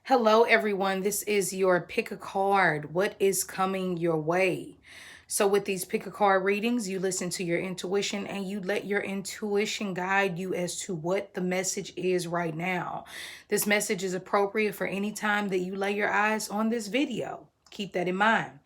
Hello, everyone. This is your pick a card. What is coming your way? So, with these pick a card readings, you listen to your intuition and you let your intuition guide you as to what the message is right now. This message is appropriate for any time that you lay your eyes on this video. Keep that in mind.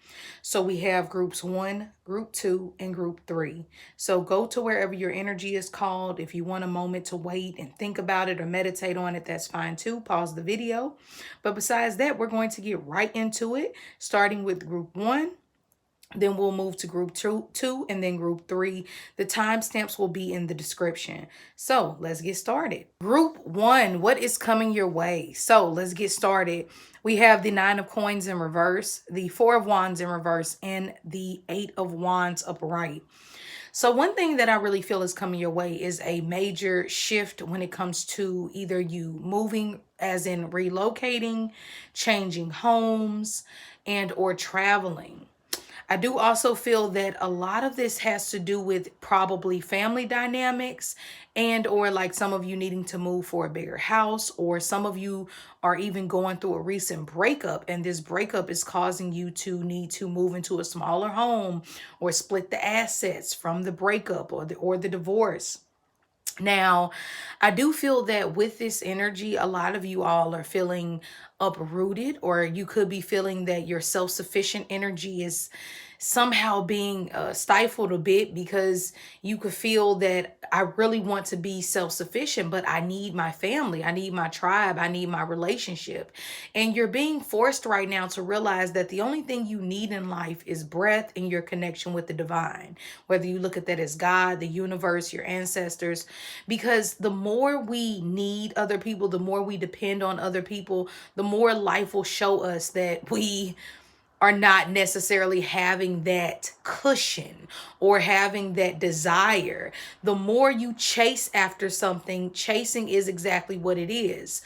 So we have groups 1, group 2, and group 3. So go to wherever your energy is called. If you want a moment to wait and think about it or meditate on it, that's fine too. Pause the video. But besides that, we're going to get right into it, starting with group 1. Then we'll move to group two, and then group 3. The timestamps will be in the description. So let's get started. Group 1, what is coming your way? So let's get started. We have the 9 of coins in reverse, the 4 of wands in reverse, and the 8 of wands upright. So one thing that I really feel is coming your way is a major shift when it comes to either you moving, as in relocating, changing homes, and or traveling. I do also feel that a lot of this has to do with probably family dynamics and or like some of you needing to move for a bigger house, or some of you are even going through a recent breakup and this breakup is causing you to need to move into a smaller home or split the assets from the breakup or the divorce. Now, I do feel that with this energy, a lot of you all are feeling uprooted, or you could be feeling that your self-sufficient energy is somehow being stifled a bit, because you could feel that I really want to be self-sufficient, but I need my family, I need my tribe, I need my relationship. And you're being forced right now to realize that the only thing you need in life is breath and your connection with the divine, whether you look at that as God, the universe, your ancestors. Because the more we need other people, the more we depend on other people, the more life will show us that we are not necessarily having that cushion or having that desire. The more you chase after something, chasing is exactly what it is.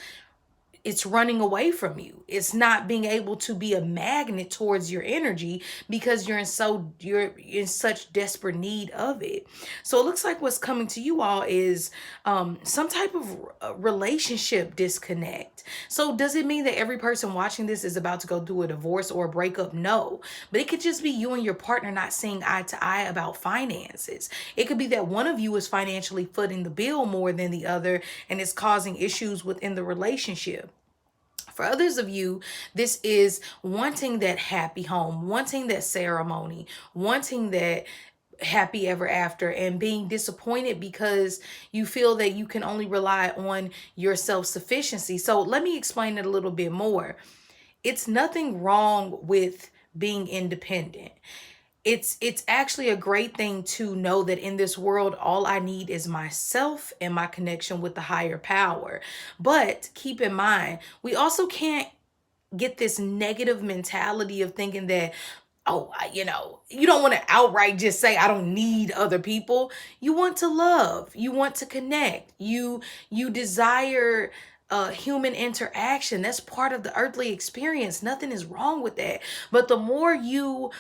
It's running away from you. It's not being able to be a magnet towards your energy because you're in such desperate need of it. So it looks like what's coming to you all is some type of relationship disconnect. So does it mean that every person watching this is about to go through a divorce or a breakup? No, but it could just be you and your partner not seeing eye to eye about finances. It could be that one of you is financially footing the bill more than the other, and it's causing issues within the relationship. For others of you, this is wanting that happy home, wanting that ceremony, wanting that happy ever after, and being disappointed because you feel that you can only rely on your self-sufficiency. So let me explain it a little bit more. It's nothing wrong with being independent. It's actually a great thing to know that in this world, all I need is myself and my connection with the higher power. But keep in mind, we also can't get this negative mentality of thinking that, oh, you don't want to outright just say, I don't need other people. You want to love, you want to connect, you desire human interaction. That's part of the earthly experience. Nothing is wrong with that. But the more you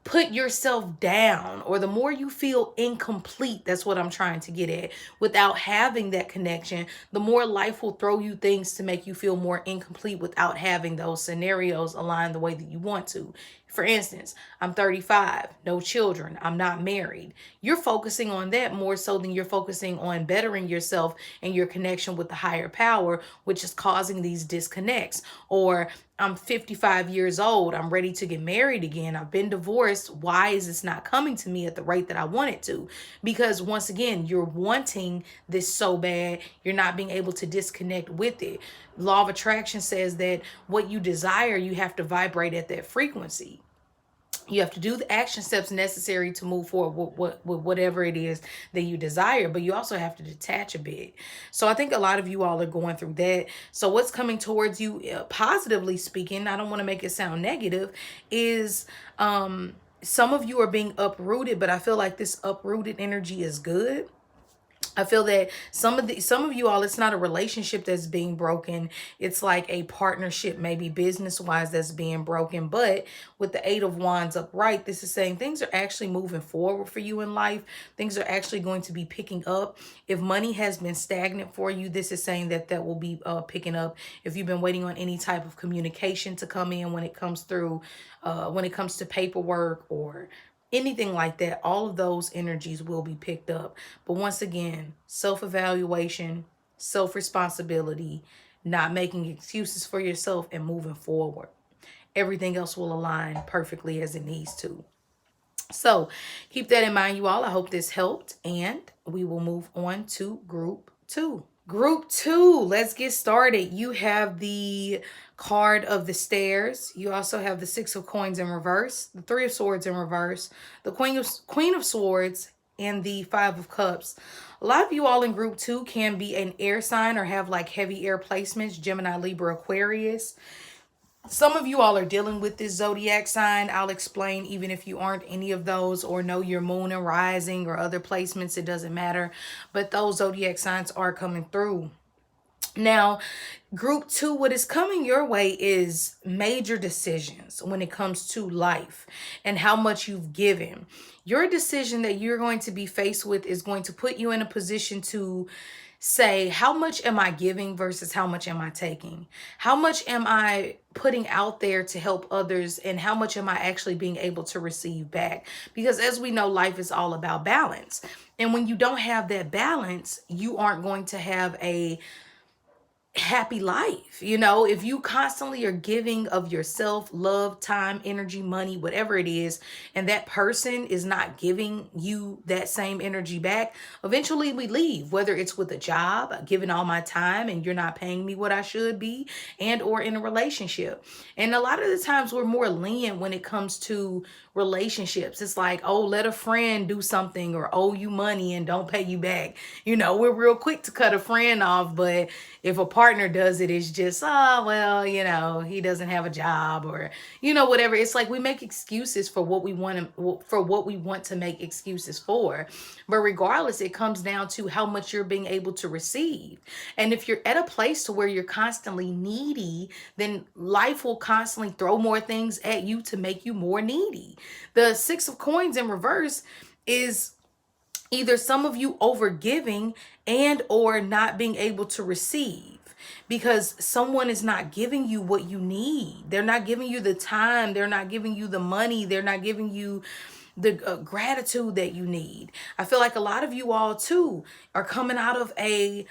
put yourself down, or the more you feel incomplete, that's what I'm trying to get at, without having that connection, the more life will throw you things to make you feel more incomplete without having those scenarios align the way that you want to. For instance, I'm 35, no children, I'm not married. You're focusing on that more so than you're focusing on bettering yourself and your connection with the higher power, which is causing these disconnects. Or I'm 55 years old, I'm ready to get married again, I've been divorced. Why is this not coming to me at the rate that I want it to? Because once again, you're wanting this so bad, you're not being able to disconnect with it. Law of attraction says that what you desire, you have to vibrate at that frequency. You have to do the action steps necessary to move forward with whatever it is that you desire, but you also have to detach a bit. So I think a lot of you all are going through that. So what's coming towards you, positively speaking, I don't want to make it sound negative, is some of you are being uprooted, but I feel like this uprooted energy is good. I feel that some of you all, it's not a relationship that's being broken. It's like a partnership, maybe business wise, that's being broken. But with the Eight of Wands upright, this is saying things are actually moving forward for you in life. Things are actually going to be picking up. If money has been stagnant for you, this is saying that that will be picking up. If you've been waiting on any type of communication to come in when it comes through, when it comes to paperwork or anything like that, all of those energies will be picked up. But once again, self-evaluation, self-responsibility, not making excuses for yourself, and moving forward. Everything else will align perfectly as it needs to. So keep that in mind, you all. I hope this helped, and we will move on to group 2. Group 2, let's get started. You have the card of the stairs. You also have the Six of Coins in reverse, the Three of Swords in reverse, the Queen of Swords, and the Five of Cups. A lot of you all in group 2 can be an air sign or have like heavy air placements, Gemini, Libra, Aquarius. Some of you all are dealing with this zodiac sign. I'll explain even if you aren't any of those or know your moon and rising or other placements. It doesn't matter. But those zodiac signs are coming through. Now, group 2, what is coming your way is major decisions when it comes to life and how much you've given. Your decision that you're going to be faced with is going to put you in a position to say, how much am I giving versus how much am I taking? How much am I putting out there to help others, and how much am I actually being able to receive back? Because as we know, life is all about balance. And when you don't have that balance, you aren't going to have a happy life. You know, if you constantly are giving of yourself, love, time, energy, money, whatever it is, and that person is not giving you that same energy back, eventually we leave, whether it's with a job, giving all my time and you're not paying me what I should be, and or in a relationship. And a lot of the times we're more lenient when it comes to relationships. It's like, oh, let a friend do something or owe you money and don't pay you back. You know, we're real quick to cut a friend off, but if a partner does it, it's just, oh, well, you know, he doesn't have a job or, you know, whatever. It's like we make excuses for what we want to make excuses for. But regardless, it comes down to how much you're being able to receive. And if you're at a place to where you're constantly needy, then life will constantly throw more things at you to make you more needy. The Six of Coins in reverse is either some of you over giving and or not being able to receive because someone is not giving you what you need. They're not giving you the time. They're not giving you the money. They're not giving you the gratitude that you need. I feel like a lot of you all too are coming out of a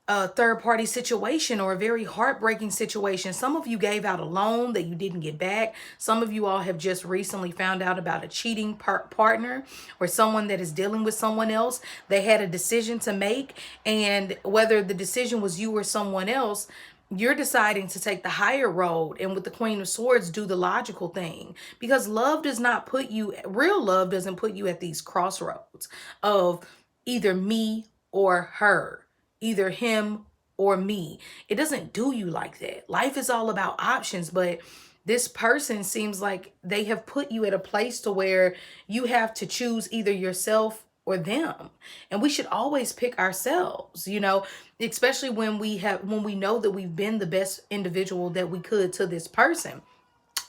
third-party situation or a very heartbreaking situation. Some of you gave out a loan that you didn't get back. Some of you all have just recently found out about a cheating partner or someone that is dealing with someone else. They had a decision to make, and whether the decision was you or someone else, you're deciding to take the higher road, and with the Queen of Swords, do the logical thing, because love does not put you, real love doesn't put you at these crossroads of either me or her, either him or me. It doesn't do you like that. Life is all about options, but this person seems like they have put you at a place to where you have to choose either yourself or them. And we should always pick ourselves, you know, especially when we know that we've been the best individual that we could to this person.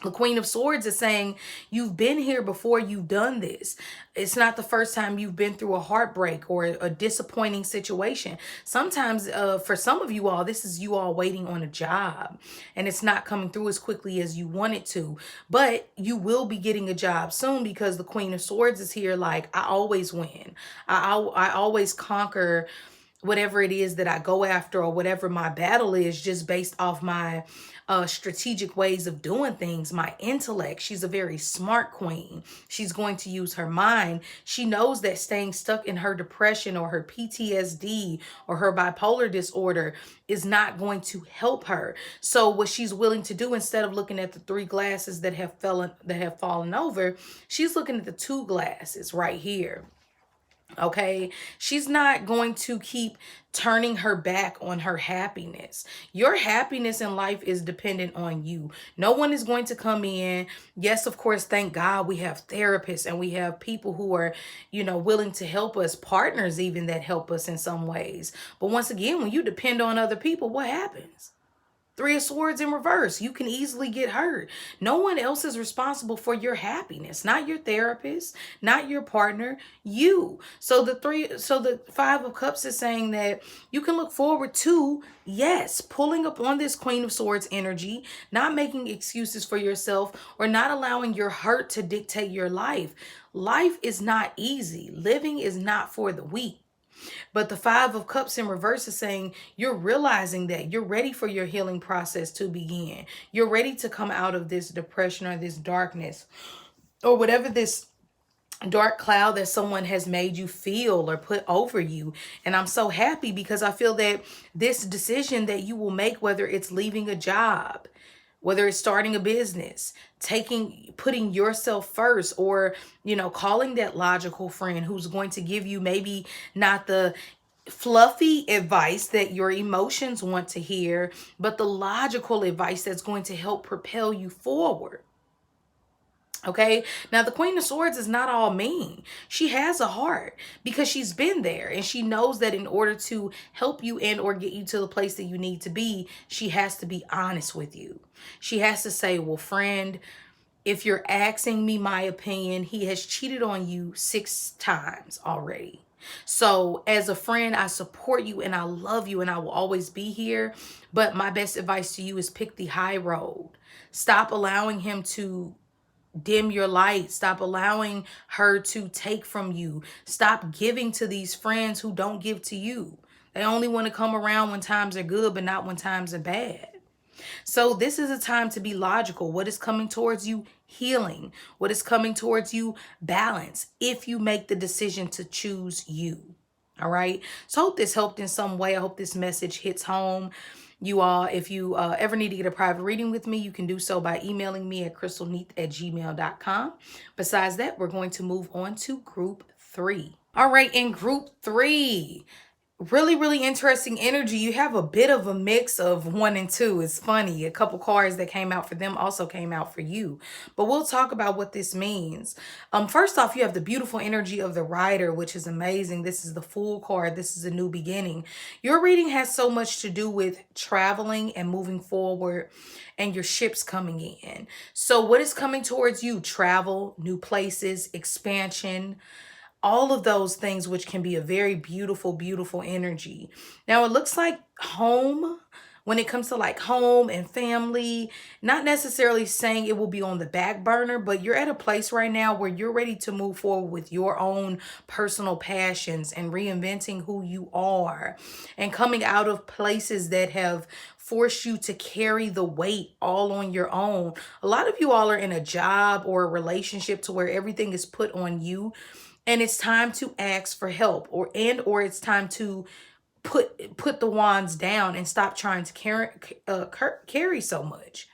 The Queen of Swords is saying you've been here before, you've done this. It's not the first time you've been through a heartbreak or a disappointing situation. Sometimes for some of you all, this is you all waiting on a job and it's not coming through as quickly as you want it to. But you will be getting a job soon because the Queen of Swords is here like, I always win. I always conquer whatever it is that I go after or whatever my battle is, just based off my strategic ways of doing things, my intellect. She's a very smart queen. She's going to use her mind. She knows that staying stuck in her depression or her PTSD or her bipolar disorder is not going to help her. So what she's willing to do, instead of looking at the 3 glasses that have fallen over, she's looking at the 2 glasses right here. Okay, she's not going to keep turning her back on her happiness. Your happiness in life is dependent on you. No one is going to come in. Yes, of course, thank God we have therapists and we have people who are, willing to help us, partners even that help us in some ways. But once again, when you depend on other people, what happens? Three of Swords in reverse. You can easily get hurt. No one else is responsible for your happiness. Not your therapist, not your partner, you. So the Five of Cups is saying that you can look forward to, yes, pulling up on this Queen of Swords energy, not making excuses for yourself or not allowing your hurt to dictate your life. Life is not easy. Living is not for the weak. But the Five of Cups in reverse is saying you're realizing that you're ready for your healing process to begin. You're ready to come out of this depression or this darkness or whatever this dark cloud that someone has made you feel or put over you. And I'm so happy because I feel that this decision that you will make, whether it's leaving a job, whether it's starting a business, putting yourself first, or calling that logical friend who's going to give you maybe not the fluffy advice that your emotions want to hear, but the logical advice that's going to help propel you forward. Okay, now the Queen of Swords is not all mean. She has a heart because she's been there and she knows that in order to help you and or get you to the place that you need to be, she has to be honest with you. She has to say, well, friend, if you're asking me my opinion, he has cheated on you 6 times already. So as a friend, I support you and I love you and I will always be here. But my best advice to you is pick the high road. Stop allowing him to dim your light. Stop allowing her to take from you. Stop giving to these friends who don't give to you. They only want to come around when times are good, but not when times are bad. So this is a time to be logical. What is coming towards you? Healing. What is coming towards you? Balance. If you make the decision to choose you. All right. So I hope this helped in some way. I hope this message hits home. You all, if you ever need to get a private reading with me, you can do so by emailing me at crystalneath@gmail.com. Besides that, we're going to move on to group 3. All right, in group 3, really interesting energy. You have a bit of a mix of 1 and 2. It's funny, a couple cards that came out for them also came out for you, but we'll talk about what this means. First off, you have the beautiful energy of the Rider, which is amazing. This is the Fool card. This is a new beginning. Your reading has so much to do with traveling and moving forward and your ships coming in. So what is coming towards you? Travel, new places, expansion, all of those things, which can be a very beautiful energy. Now it looks like home, when it comes to like home and family, not necessarily saying it will be on the back burner, but you're at a place right now where you're ready to move forward with your own personal passions and reinventing who you are and coming out of places that have forced you to carry the weight all on your own. A lot of you all are in a job or a relationship to where everything is put on you. And it's time to ask for help, or it's time to put the wands down and stop trying to carry so much.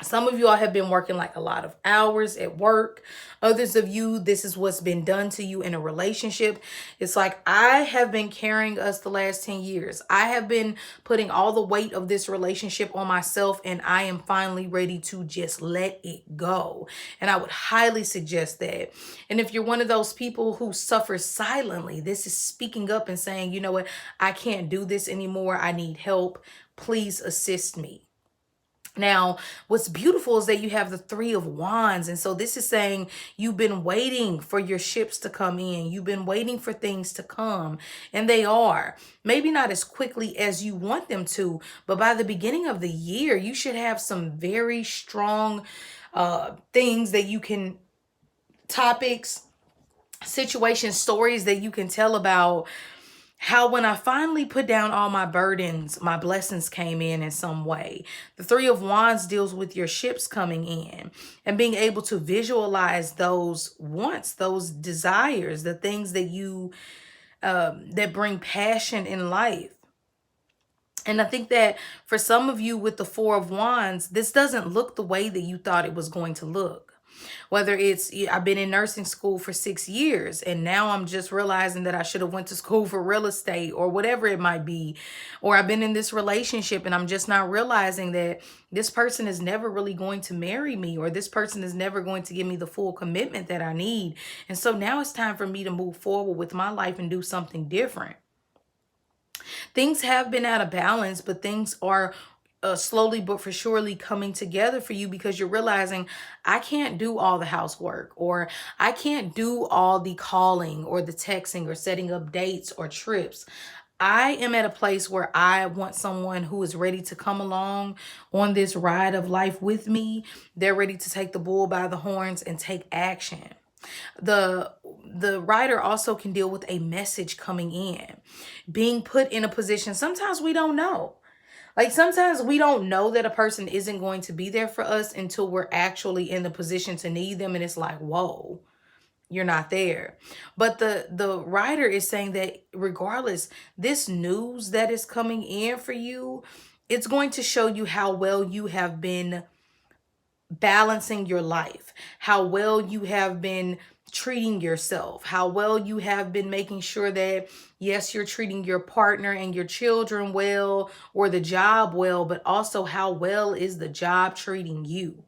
Some of you all have been working like a lot of hours at work. Others of you, this is what's been done to you in a relationship. It's like, I have been carrying us the last 10 years. I have been putting all the weight of this relationship on myself, and I am finally ready to just let it go. And I would highly suggest that. And if you're one of those people who suffers silently, this is speaking up and saying, you know what, I can't do this anymore. I need help. Please assist me. Now, what's beautiful is that you have the Three of Wands. And so this is saying you've been waiting for your ships to come in. You've been waiting for things to come. And they are. Maybe not as quickly as you want them to. But by the beginning of the year, you should have some very strong things that you can, topics, situations, stories that you can tell about how when I finally put down all my burdens, my blessings came in some way. The Three of Wands deals with your ships coming in and being able to visualize those wants, those desires, the things that you, that bring passion in life. And I think that for some of you with the Four of Wands, this doesn't look the way that you thought it was going to look. Whether it's I've been in nursing school for 6 years and now I'm just realizing that I should have went to school for real estate or whatever it might be. Or I've been in this relationship and I'm just not realizing that this person is never really going to marry me, or this person is never going to give me the full commitment that I need. And so now it's time for me to move forward with my life and do something different. Things have been out of balance, but things are slowly but for surely coming together for you, because you're realizing I can't do all the housework, or I can't do all the calling or the texting or setting up dates or trips. I am at a place where I want someone who is ready to come along on this ride of life with me. They're ready to take the bull by the horns and take action. The writer also can deal with a message coming in, being put in a position. Sometimes we don't know. Like sometimes we don't know that a person isn't going to be there for us until we're actually in the position to need them. And it's like, whoa, you're not there. But the writer is saying that regardless, this news that is coming in for you, it's going to show you how well you have been balancing your life, how well you have been treating yourself, how well you have been making sure that, yes, you're treating your partner and your children well, or the job well, but also how well is the job treating you.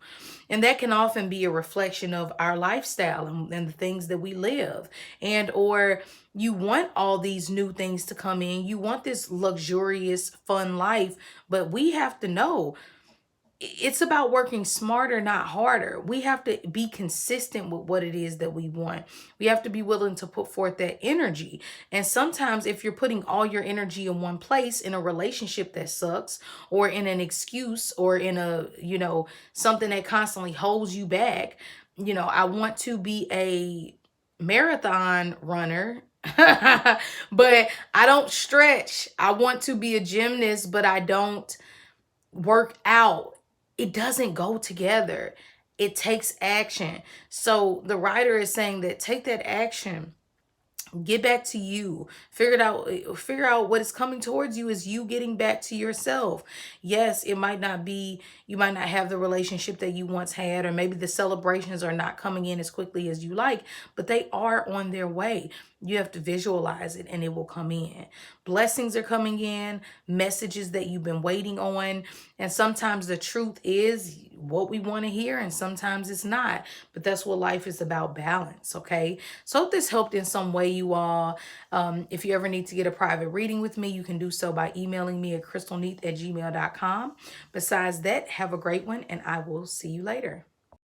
And that can often be a reflection of our lifestyle and the things that we live. And or you want all these new things to come in. You want this luxurious, fun life, but we have to know it's about working smarter, not harder. We have to be consistent with what it is that we want. We have to be willing to put forth that energy. And sometimes if you're putting all your energy in one place, in a relationship that sucks, or in an excuse, or in a, something that constantly holds you back, I want to be a marathon runner, but I don't stretch. I want to be a gymnast, but I don't work out. It doesn't go together. It takes action. So the writer is saying that take that action. Get back to you. Figure out what is coming towards you is you getting back to yourself. Yes, it might not be, you might not have the relationship that you once had, or maybe the celebrations are not coming in as quickly as you like, but they are on their way. You have to visualize it and it will come in. Blessings are coming in, messages that you've been waiting on. And sometimes the truth is what we want to hear, and sometimes it's not. But that's what life is about, balance, okay? So I hope this helped in some way, you all. If you ever need to get a private reading with me, you can do so by emailing me at crystalneath@gmail.com. Besides that, have a great one, and I will see you later.